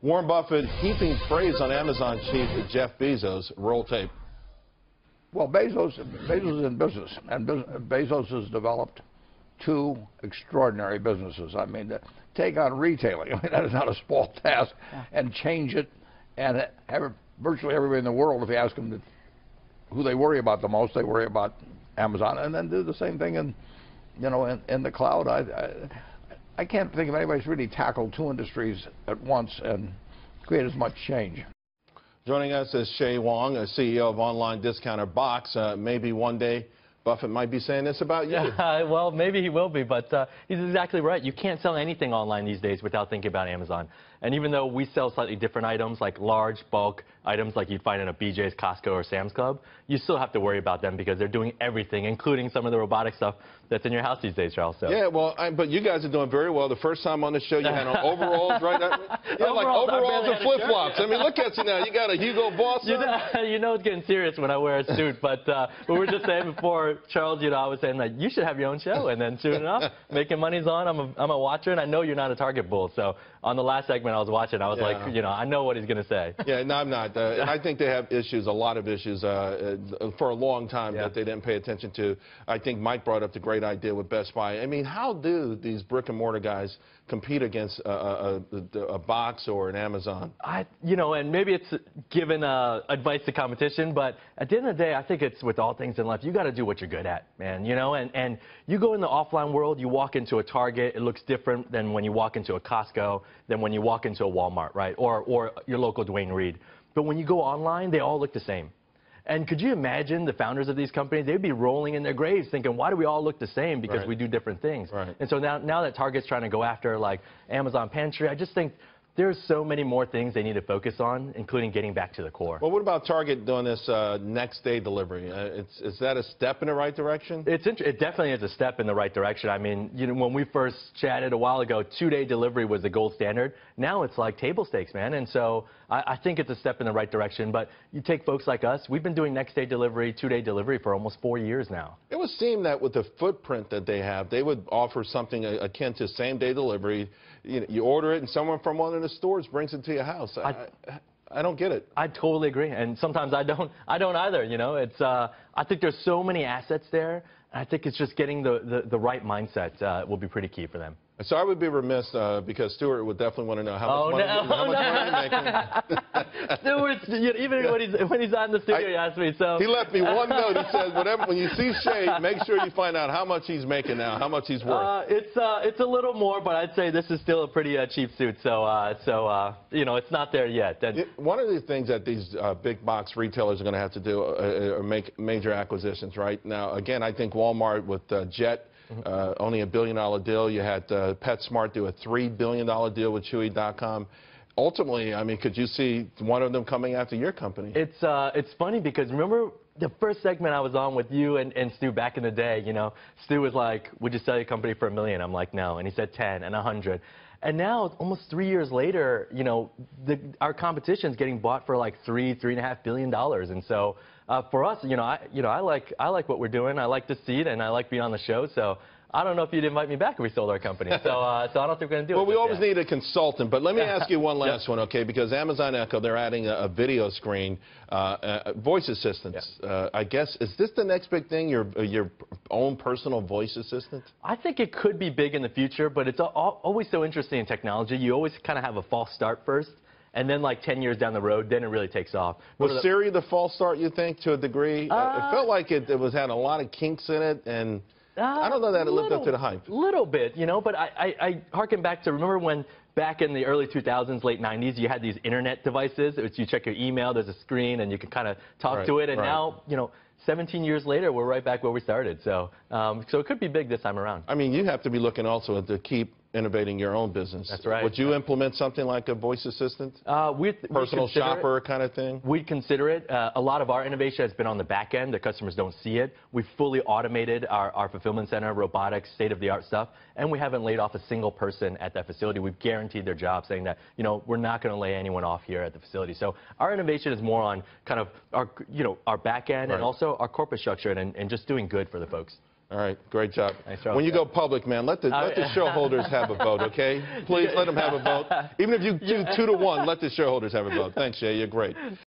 Warren Buffett heaping praise on Amazon chief Jeff Bezos. Roll tape. Well, Bezos is in business, and Bezos has developed two extraordinary businesses. I mean, to take on retailing, I mean, that is not a small task, and change it, and virtually everybody in the world, if you ask them who they worry about the most, they worry about Amazon, and then do the same thing in the cloud. I can't think of anybody who's really tackled two industries at once and create as much change. Joining us is Shay Wong, CEO of online discounter Box. Maybe one day Buffett might be saying this about you. Well, maybe he will be, but he's exactly right. You can't sell anything online these days without thinking about Amazon. And even though we sell slightly different items, like large bulk items like you'd find in a BJ's, Costco, or Sam's Club, you still have to worry about them because they're doing everything, including some of the robotic stuff that's in your house these days, Charles. So. Yeah, well, but you guys are doing very well. The first time on the show, you had on overalls, right? Yeah, like overalls and flip-flops. I mean, look at you now. You got a Hugo Boss on. You know it's getting serious when I wear a suit, but we were just saying before, Charles, I was saying that you should have your own show, and then soon enough, Making Money's on. I'm a watcher, and I know you're not a Target bull, so on the last segment I was watching, I was like, I know what he's going to say. Yeah, no, I'm not. And I think they have issues, a lot of issues, for a long time that they didn't pay attention to. I think Mike brought up the great idea with Best Buy. I mean, how do these brick-and-mortar guys compete against a Box or an Amazon? And maybe it's giving advice to competition, but at the end of the day, I think it's with all things in life, you got to do what you're good at, man, and you go in the offline world, you walk into a Target, it looks different than when you walk into a Costco, than when you walk into a Walmart, right, or your local Dwayne Reed. But when you go online, they all look the same. And could you imagine the founders of these companies? They'd be rolling in their graves thinking, why do we all look the same? Because we do different things. Right. And so now that Target's trying to go after, like, Amazon Pantry, I just think there's so many more things they need to focus on, including getting back to the core. Well, what about Target doing this next-day delivery? Is that a step in the right direction? It definitely is a step in the right direction. I mean, when we first chatted a while ago, two-day delivery was the gold standard. Now it's like table stakes, man. And so I think it's a step in the right direction. But you take folks like us, we've been doing next-day delivery, two-day delivery for almost 4 years now. It would seem that with the footprint that they have, they would offer something akin to same-day delivery. You order it, and someone from one of the stores brings it to your house. I don't get it. I totally agree, and sometimes I don't either. It's I think there's so many assets there, and I think it's just getting the right mindset will be pretty key for them. So I would be remiss because Stuart would definitely want to know how much money you're making. Stuart, even when he's not in the studio, he asked me. So he left me one note. He says, when you see Shay, make sure you find out how much he's making now, how much he's worth. It's a little more, but I'd say this is still a pretty cheap suit. So it's not there yet. One of the things that these big box retailers are going to have to do are make major acquisitions. Right now, again, I think Walmart with Jet. Only $1 billion deal. You had PetSmart do a $3 billion deal with Chewy.com. Ultimately, I mean, could you see one of them coming after your company? It's funny because remember the first segment I was on with you and Stu back in the day. Stu was like, "Would you sell your company for $1 million?" I'm like, "No," and he said 10 and 100. And now, almost 3 years later, our competition's getting bought for like $3.5 billion. And so for us, I like what we're doing. I like the seat, and I like being on the show. So I don't know if you'd invite me back if we sold our company. So I don't think we're going to do it. Well, we always need a consultant. But let me ask you one last one, okay? Because Amazon Echo, they're adding a video screen, voice assistants. I guess, is this the next big thing, your own personal voice assistant? I think it could be big in the future, but it's always so interesting in technology. You always kind of have a false start first. And then, like 10 years down the road, then it really takes off. Was Siri the false start, you think, to a degree? It felt like it had a lot of kinks in it, and I don't know that it lived up to the hype. A little bit, but I harken back to, remember when back in the early 2000s, late 90s, you had these internet devices, which you check your email, there's a screen, and you can kind of talk to it. And now, 17 years later, we're right back where we started. So it could be big this time around. I mean, you have to be looking also to keep innovating your own business. That's right. Would you implement something like a voice assistant? Personal shopper kind of thing? We'd consider it. A lot of our innovation has been on the back end. The customers don't see it. We've fully automated our fulfillment center, robotics, state-of-the-art stuff, and we haven't laid off a single person at that facility. We've guaranteed their job, saying that, we're not going to lay anyone off here at the facility. So our innovation is more on kind of our back end and also our corporate structure and just doing good for the folks. All right, great job. Nice job. When you go public, man, let the shareholders have a vote, okay? Please let them have a vote. Even if you do 2-1, let the shareholders have a vote. Thanks, Jay. You're great.